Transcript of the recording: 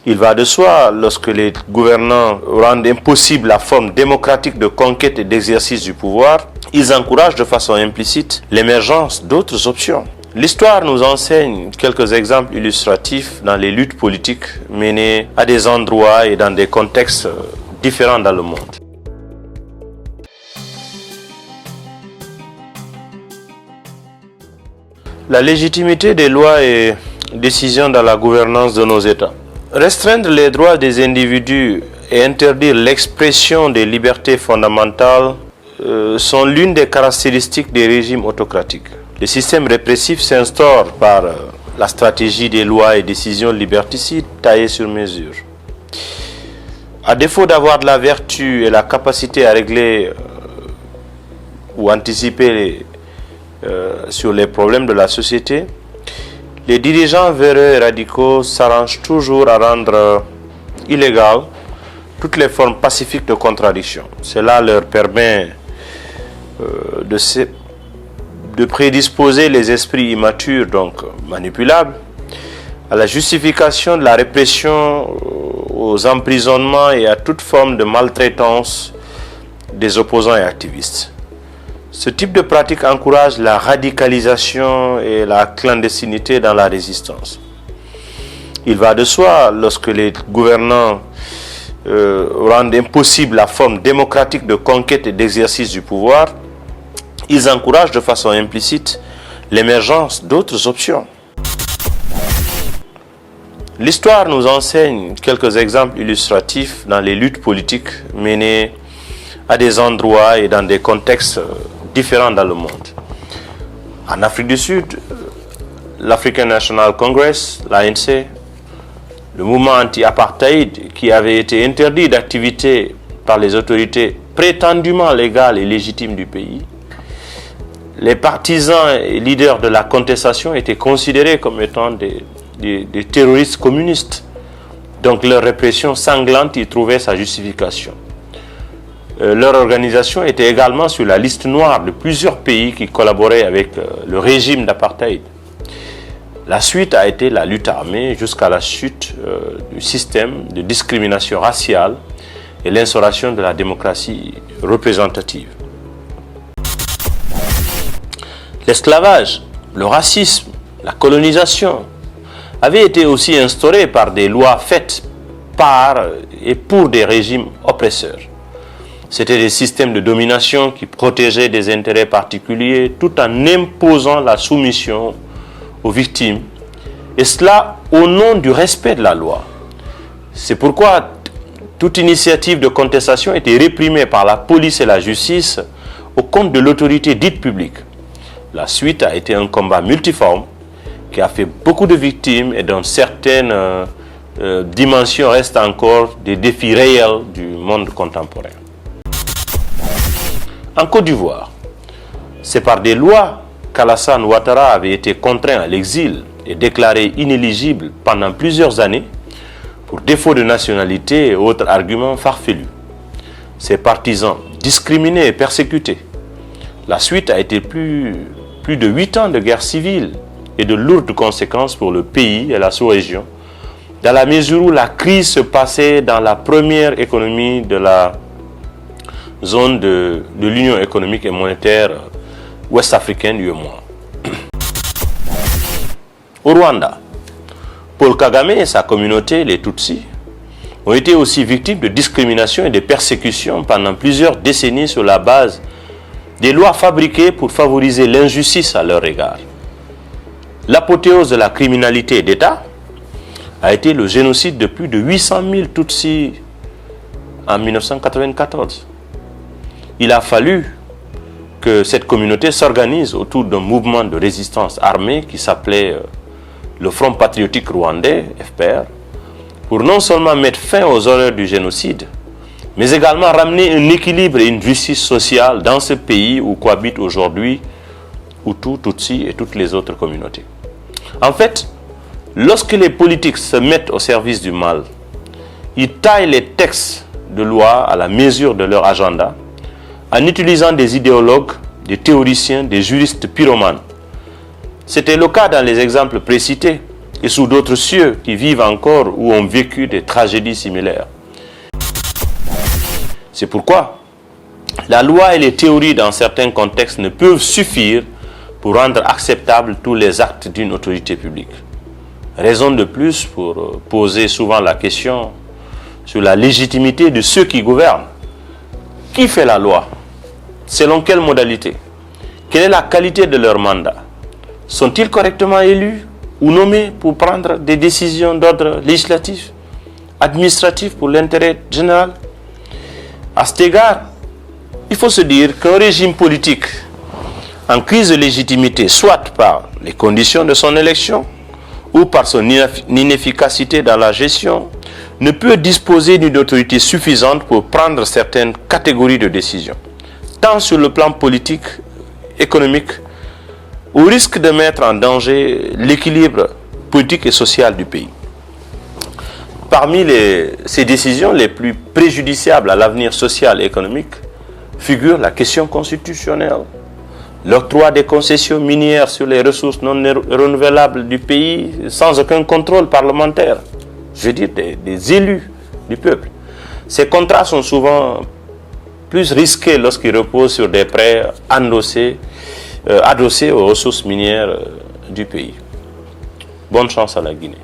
Il va de soi, lorsque les gouvernants rendent impossible la forme démocratique de conquête et d'exercice du pouvoir, ils encouragent de façon implicite l'émergence d'autres options. L'histoire nous enseigne quelques exemples illustratifs dans les luttes politiques menées à des endroits et dans des contextes différents dans le monde. La légitimité des lois et décisions dans la gouvernance de nos États. Restreindre les droits des individus et interdire l'expression des libertés fondamentales sont l'une des caractéristiques des régimes autocratiques. Le système répressif s'instaure par la stratégie des lois et décisions liberticides taillées sur mesure. À défaut d'avoir de la vertu et la capacité à régler ou anticiper sur les problèmes de la société, les dirigeants véreux et radicaux s'arrangent toujours à rendre illégales toutes les formes pacifiques de contradiction. Cela leur permet de prédisposer les esprits immatures, donc manipulables, à la justification de la répression, aux emprisonnements et à toute forme de maltraitance des opposants et activistes. Ce type de pratique encourage la radicalisation et la clandestinité dans la résistance. Il va de soi, lorsque les gouvernants rendent impossible la forme démocratique de conquête et d'exercice du pouvoir, ils encouragent de façon implicite l'émergence d'autres options. L'histoire nous enseigne quelques exemples illustratifs dans les luttes politiques menées à des endroits et dans des contextes différents dans le monde. En Afrique du Sud, l'African National Congress, l'ANC, le mouvement anti-apartheid qui avait été interdit d'activité par les autorités prétendument légales et légitimes du pays, les partisans et leaders de la contestation étaient considérés comme étant des terroristes communistes. Donc leur répression sanglante y trouvait sa justification. Leur organisation était également sur la liste noire de plusieurs pays qui collaboraient avec le régime d'apartheid. La suite a été la lutte armée jusqu'à la chute du système de discrimination raciale et l'instauration de la démocratie représentative. L'esclavage, le racisme, la colonisation avaient été aussi instaurés par des lois faites par et pour des régimes oppresseurs. C'était des systèmes de domination qui protégeaient des intérêts particuliers tout en imposant la soumission aux victimes, et cela au nom du respect de la loi. C'est pourquoi toute initiative de contestation était réprimée par la police et la justice au compte de l'autorité dite publique. La suite a été un combat multiforme qui a fait beaucoup de victimes et dont certaines dimensions restent encore des défis réels du monde contemporain. En Côte d'Ivoire, c'est par des lois qu'Alassane Ouattara avait été contraint à l'exil et déclaré inéligible pendant plusieurs années pour défaut de nationalité et autres arguments farfelus. Ses partisans discriminés et persécutés. La suite a été plus de 8 ans de guerre civile et de lourdes conséquences pour le pays et la sous-région, dans la mesure où la crise se passait dans la première économie de la zone de l'Union économique et monétaire ouest-africaine UEMOA. Au Rwanda, Paul Kagame et sa communauté, les Tutsis, ont été aussi victimes de discrimination et de persécutions pendant plusieurs décennies sur la base des lois fabriquées pour favoriser l'injustice à leur égard. L'apothéose de la criminalité d'État a été le génocide de plus de 800 000 Tutsis en 1994. Il a fallu que cette communauté s'organise autour d'un mouvement de résistance armée qui s'appelait le Front patriotique rwandais, FPR, pour non seulement mettre fin aux horreurs du génocide, mais également ramener un équilibre et une justice sociale dans ce pays où cohabitent aujourd'hui Hutus, Tutsis et toutes les autres communautés. En fait, lorsque les politiques se mettent au service du mal, ils taillent les textes de loi à la mesure de leur agenda, en utilisant des idéologues, des théoriciens, des juristes pyromanes. C'était le cas dans les exemples précités, et sous d'autres cieux qui vivent encore ou ont vécu des tragédies similaires. C'est pourquoi la loi et les théories dans certains contextes ne peuvent suffire pour rendre acceptables tous les actes d'une autorité publique. Raison de plus pour poser souvent la question sur la légitimité de ceux qui gouvernent. Qui fait la loi? Selon quelle modalité? Quelle est la qualité de leur mandat? Sont-ils correctement élus ou nommés pour prendre des décisions d'ordre législatif, administratif pour l'intérêt général? À cet égard, il faut se dire qu'un régime politique en crise de légitimité, soit par les conditions de son élection ou par son inefficacité dans la gestion, ne peut disposer d'une autorité suffisante pour prendre certaines catégories de décisions, tant sur le plan politique, économique, au risque de mettre en danger l'équilibre politique et social du pays. Parmi ces décisions les plus préjudiciables à l'avenir social et économique figure la question constitutionnelle. L'octroi des concessions minières sur les ressources non renouvelables du pays sans aucun contrôle parlementaire. Je veux dire des élus du peuple. Ces contrats sont souvent plus risqués lorsqu'ils reposent sur des prêts adossés aux ressources minières du pays. Bonne chance à la Guinée.